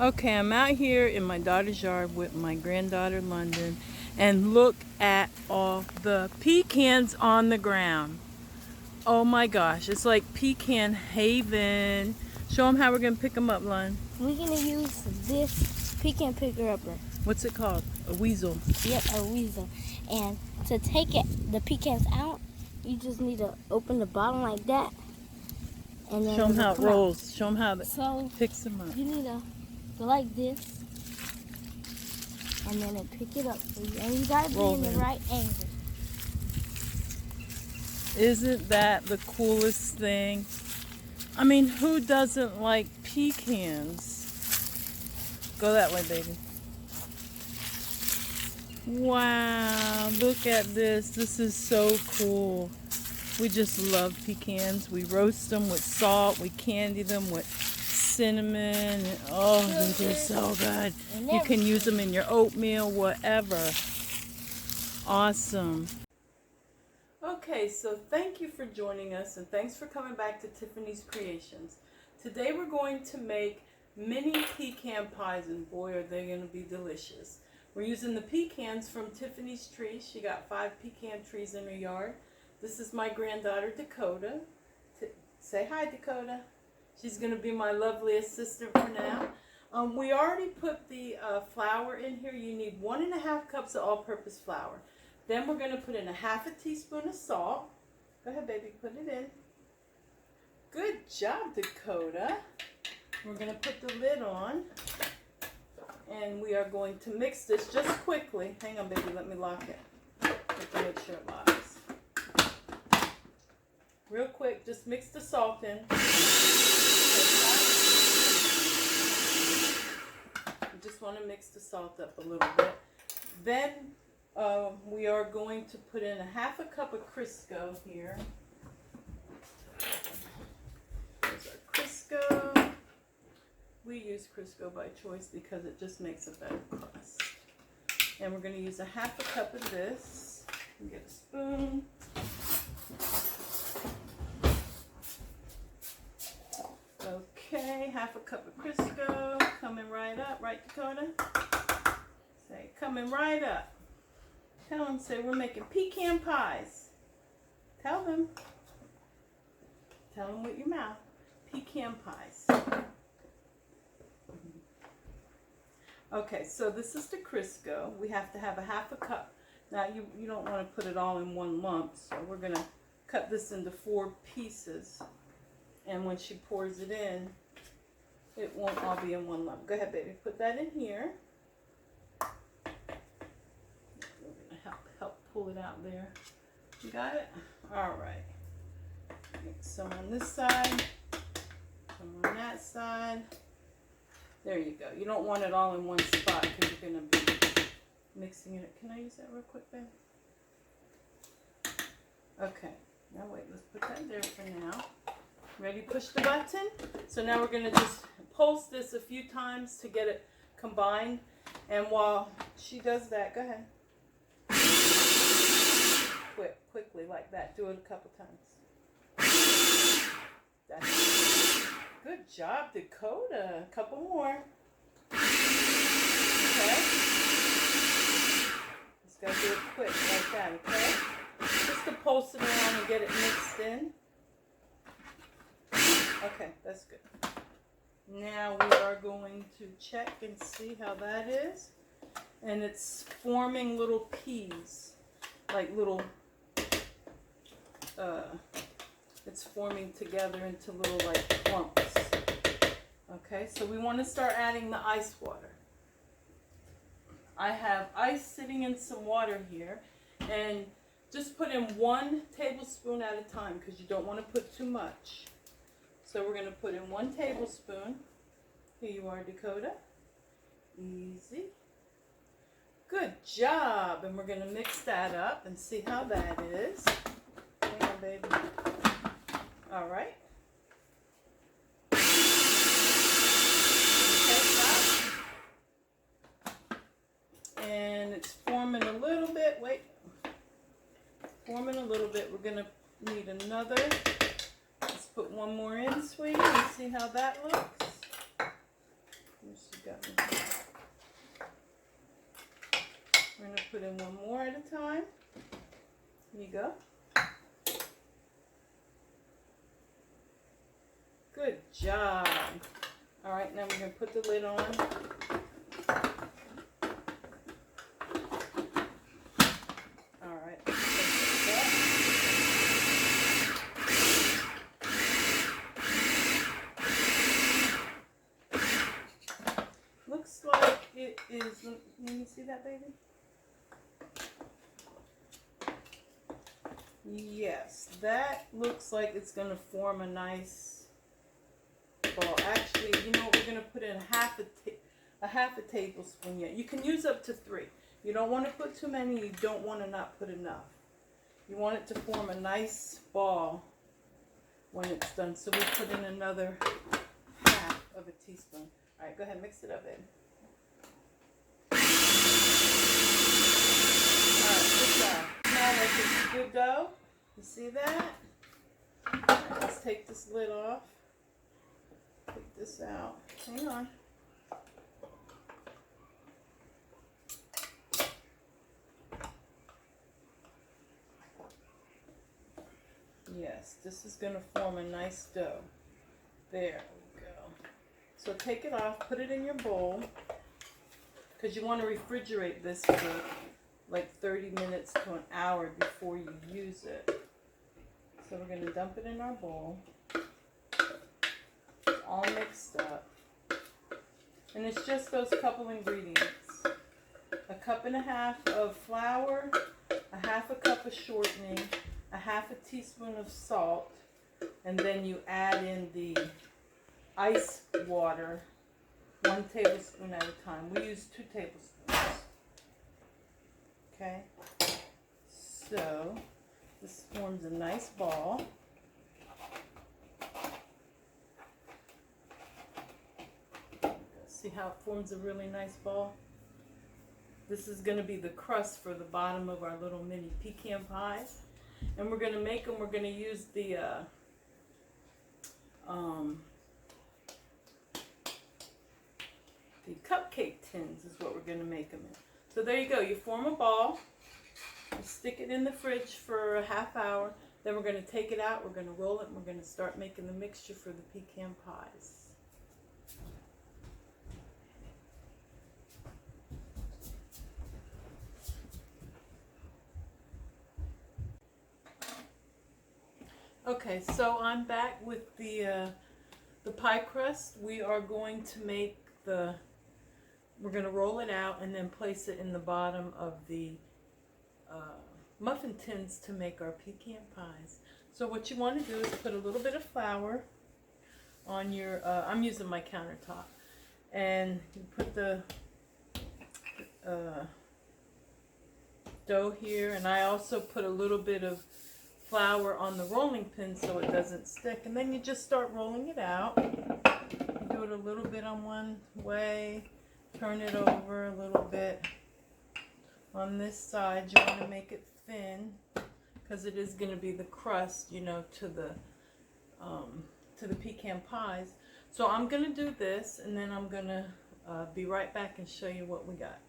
Okay, I'm out here in my daughter's yard with my granddaughter London, and look at all the pecans on the ground. Oh my gosh, it's like pecan haven. Show them how we're going to pick them up, Lon. We're going to use this pecan picker upper. What's it called? A weasel. Yep, a weasel. And to take the pecans out, you just need to open the bottom like that. And then show them how it rolls. Out. Show them how it so picks them up. You need to go like this, and then pick it up for you. And you got to be in the right angle. Isn't that the coolest thing? I mean, who doesn't like pecans? Go that way, baby. Wow, look at this. This is so cool. We just love pecans. We roast them with salt. We candy them with cinnamon. Oh, they're so good. You can use them in your oatmeal, whatever. Awesome. Okay, so thank you for joining us, and thanks for coming back to Tiffany's Creations. Today we're going to make mini pecan pies, and boy are they going to be delicious. We're using the pecans from Tiffany's tree. She got 5 pecan trees in her yard. This is my granddaughter Dakota. Say hi, Dakota. She's going to be my lovely assistant for now. We already put the flour in here. You need 1.5 cups of all-purpose flour. Then we're going to put in 1/2 teaspoon of salt. Go ahead, baby, put it in. Good job, Dakota. We're going to put the lid on. And we are going to mix this just quickly. Hang on, baby, let me lock it. Let me make sure it locks. Real quick, just mix the salt in. You just want to mix the salt up a little bit. Then we are going to put in 1/2 cup of Crisco here. There's our Crisco. We use Crisco by choice because it just makes a better crust. And we're going to use 1/2 cup of this. Get a spoon. Okay, 1/2 cup of Crisco. Coming right up. Right, Dakota? Say, coming right up. Tell them, say, we're making pecan pies. Tell them. Tell them with your mouth. Pecan pies. Okay, so this is the Crisco. We have to have 1/2 cup. Now, you don't want to put it all in one lump, so we're going to cut this into 4 pieces. And when she pours it in, it won't all be in one lump. Go ahead, baby. Put that in here. We're going to help pull it out there. You got it? All right. Mix some on this side, some on that side. There you go. You don't want it all in one spot because you're going to be mixing it. Can I use that real quick, babe? Okay. Now wait, let's put that there for now. Ready? Push the button. So now we're going to just pulse this a few times to get it combined. And while she does that, go ahead. Quickly like that. Do it a couple times. That's it. Good job, Dakota. A couple more. Okay. Just got to do it quick like that, okay? Just to pulse it around and get it mixed in. Okay, that's good. Now we are going to check and see how that is. And it's forming little peas, like little, it's forming together into little like clumps. Okay, so we want to start adding the ice water. I have ice sitting in some water here, and just put in 1 tablespoon at a time because you don't want to put too much. So we're going to put in 1 tablespoon. Here you are, Dakota. Easy. Good job. And we're going to mix that up and see how that is. Hang on, baby. All right. And it's forming a little bit. Wait. Forming a little bit. We're going to need another. Let's put one more in, sweetie, and see how that looks. Here's some got me. We're going to put in one more at a time. Here you go. Good job. All right, now we're going to put the lid on. All right. Looks like it is, let me see that, baby? Yes, that looks like it's going to form a nice ball. Actually, you know what, we're going to put in a half a tablespoon yet. You can use up to 3. You don't want to put too many. You don't want to not put enough. You want it to form a nice ball when it's done. So we put in another half of a teaspoon. All right, go ahead, mix it up, baby. All right, good job. Now that's a good dough. You see that? All right, let's take this lid off. Take this out. Hang on. Yes, this is going to form a nice dough. There we go. So take it off, put it in your bowl, because you want to refrigerate this for like 30 minutes to an hour before you use it. So we're going to dump it in our bowl. It's all mixed up. And it's just those couple ingredients. 1.5 cups of flour, 1/2 cup of shortening, 1/2 teaspoon of salt, and then you add in the ice water 1 tablespoon at a time. We use 2 tablespoons. Okay, so this forms a nice ball. See how it forms a really nice ball? This is going to be the crust for the bottom of our little mini pecan pies. And we're going to make them, we're going to use the cupcake tins is what we're going to make them in. So there you go. You form a ball. You stick it in the fridge for a half hour. Then we're going to take it out. We're going to roll it. And we're going to start making the mixture for the pecan pies. Okay, so I'm back with the pie crust. We are going to make we're going to roll it out and then place it in the bottom of the muffin tins to make our pecan pies. So what you want to do is put a little bit of flour on your, I'm using my countertop, and you put the dough here, and I also put a little bit of flour on the rolling pin so it doesn't stick, and then you just start rolling it out. You do it a little bit on one way, turn it over a little bit on this side. You want to make it thin because it is going to be the crust, you know, to the pecan pies. So I'm going to do this, and then I'm going to be right back and show you what we got.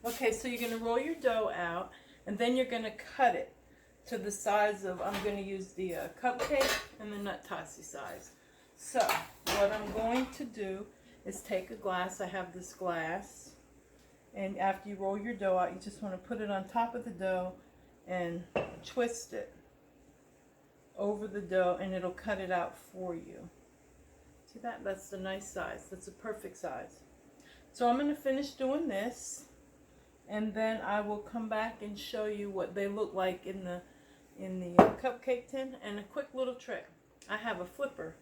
Okay, so you're going to roll your dough out, and then you're going to cut it to the size of, I'm going to use the cupcake and the nut tassi size. So what I'm going to do is take a glass. I have this glass, and after you roll your dough out, you just want to put it on top of the dough and twist it over the dough, and it'll cut it out for you. See that? That's the nice size. That's a perfect size. So I'm going to finish doing this, and then I will come back and show you what they look like in the cupcake tin. And a quick little trick. I have a flipper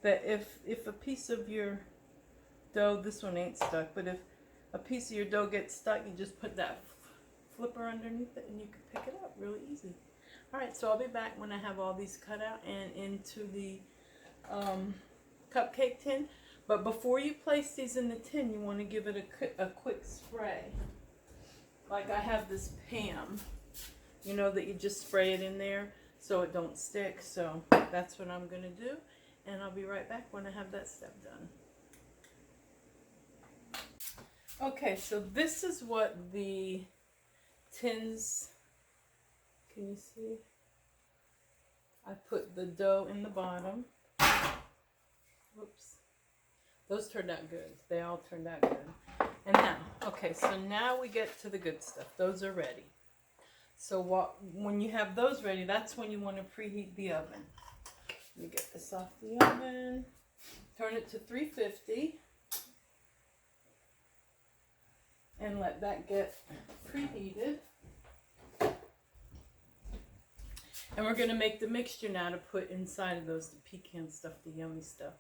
that if a piece of your dough, this one ain't stuck, but if a piece of your dough gets stuck, you just put that flipper underneath it and you can pick it up really easy. Alright, so I'll be back when I have all these cut out and into the cupcake tin. But before you place these in the tin, you want to give it a quick spray. Like I have this Pam, you know, that you just spray it in there so it don't stick. So that's what I'm going to do. and I'll be right back when I have that step done. Okay, so this is what the tins, can you see? I put the dough in the bottom. Whoops. Those turned out good. They all turned out good. And now, okay, so now we get to the good stuff. Those are ready. So when you have those ready, that's when you want to preheat the oven. You get this off the oven, turn it to 350, and let that get preheated. And we're going to make the mixture now to put inside of those, the pecan stuff, the yummy stuff.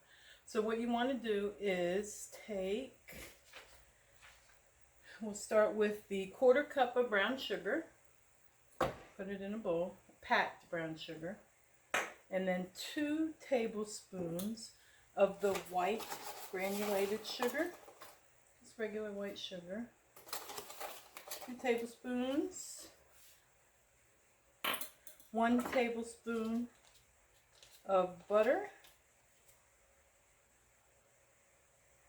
So what you want to do is we'll start with the 1/4 cup of brown sugar. Put it in a bowl, packed brown sugar. And then 2 tablespoons of the white granulated sugar. Just regular white sugar. 2 tablespoons. 1 tablespoon of butter,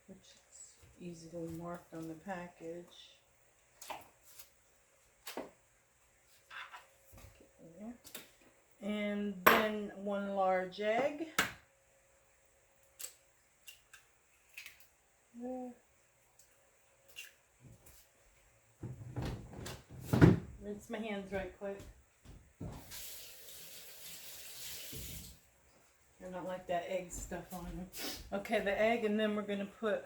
which is easily marked on the package. And then 1 large egg. Rinse my hands right quick. I don't like that egg stuff on them. Okay, the egg, and then we're going to put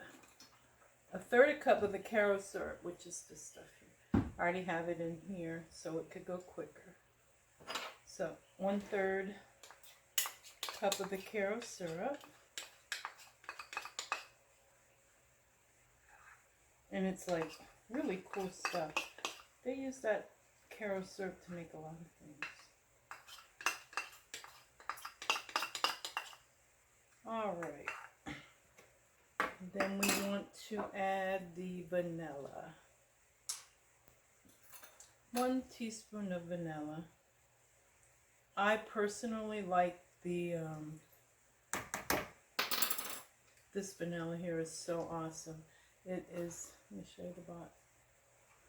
1/3 cup of the Karo syrup, which is this stuff here. I already have it in here, so it could go quicker. So 1/3 cup of the Karo syrup. And it's like really cool stuff. They use that Karo syrup to make a lot of things. Alright, then we want to add the vanilla. 1 teaspoon of vanilla. I personally like the, this vanilla here is so awesome. It is, let me show you the box,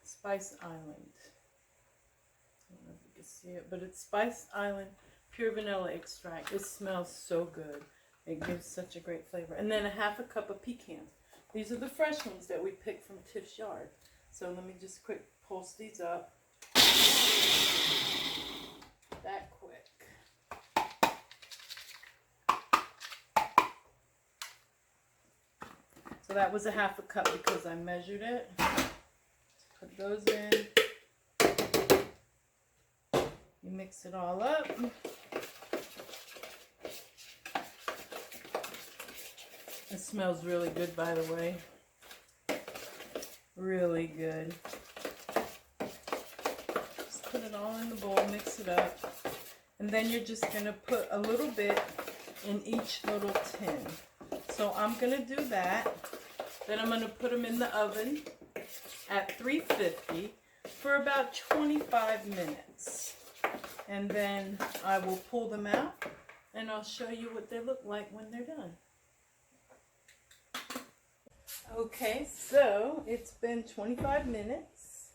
Spice Island. I don't know if you can see it, but it's Spice Island pure vanilla extract. It smells so good. It gives such a great flavor. And then 1/2 cup of pecans. These are the fresh ones that we picked from Tiff's yard. So let me just quick pulse these up. That quick. So that was 1/2 cup because I measured it. Put those in. You mix it all up. It smells really good, by the way. Really good. Just put it all in the bowl, mix it up. And then you're just going to put a little bit in each little tin. So I'm going to do that. Then I'm going to put them in the oven at 350 for about 25 minutes. And then I will pull them out and I'll show you what they look like when they're done. Okay, so it's been 25 minutes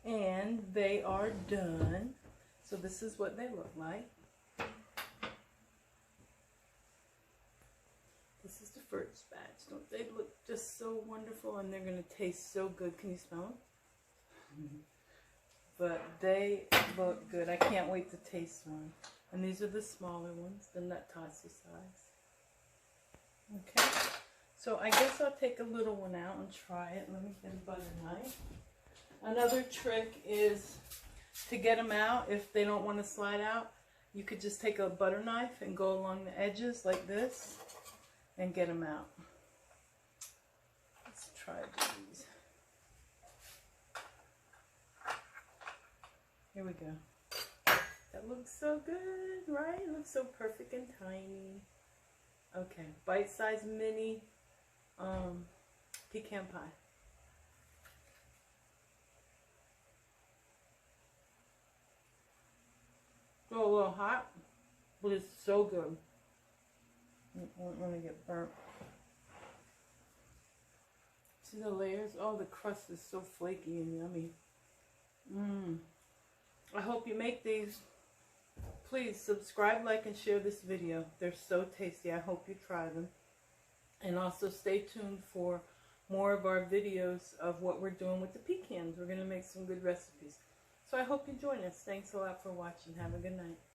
and they are done. So this is what they look like. This is the first batch. Don't they look just so wonderful? And they're going to taste so good. Can you smell them? But they look good. I can't wait to taste one. And these are the smaller ones, the nut tosser size. Okay. So I guess I'll take a little one out and try it. Let me get a butter knife. Another trick is to get them out. If they don't want to slide out, you could just take a butter knife and go along the edges like this and get them out. Let's try these. Here we go. That looks so good, right? It looks so perfect and tiny. Okay, bite-sized mini pecan pie. Still a little hot, but it's so good. I don't want to get burnt. See the layers? Oh, the crust is so flaky and yummy. I hope you make these. Please subscribe, like, and share this video. They're so tasty. I hope you try them. And also stay tuned for more of our videos of what we're doing with the pecans. We're going to make some good recipes. So I hope you join us. Thanks a lot for watching. Have a good night.